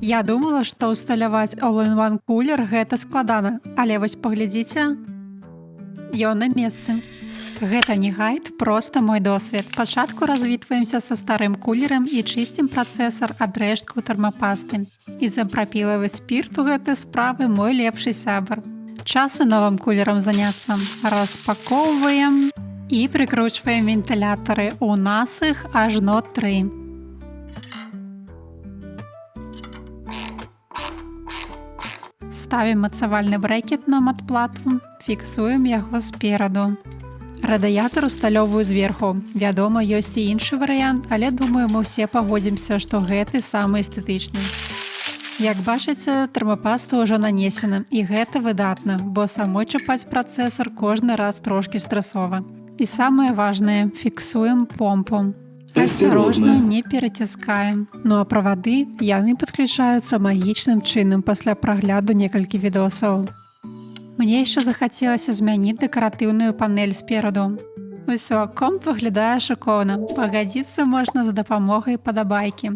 Я думала, што ўсталяваць all-in-one кулер гэта складана, але вось паглядзіце, ён на месцы. Гэта не гайд, проста мой досвед. Пачатку развітваемся са старым кулерам і чысцім працэсар ад рэшткаў тэрмапасты. Ізапрапілавы спірт у гэтай справы мой лепшы сябар. Час і новым кулерам заняцца. Распакоўваем і прыкручваем вентылятары. У нас іх ажно 3. Ставім мацавальны брэкет на матплату, фіксуем яго спераду. Радыятар усталёвую зверху. Вядома, ёсць і іншы варыянт, але думаю, мы ўсе пагодзімся, што гэты самы эстэтычны. Як бачыце, тэрмапаста ўжо нанесена, і гэта выдатна, бо самой чапаць працэсар кожны раз трошкі стрэсова. І самае важнае, фіксуем помпу. Асцярожна, не пераціскаем. Ну а правады, яны падключаюцца магічным чынам пасля прагляду некалькі відосаў. Мне яшчэ захацелася змяніць дэкаратыўную панель спераду. Усё, комп выглядае шыкоўна. Пагадзіцца можна за дапамогай падабайкі.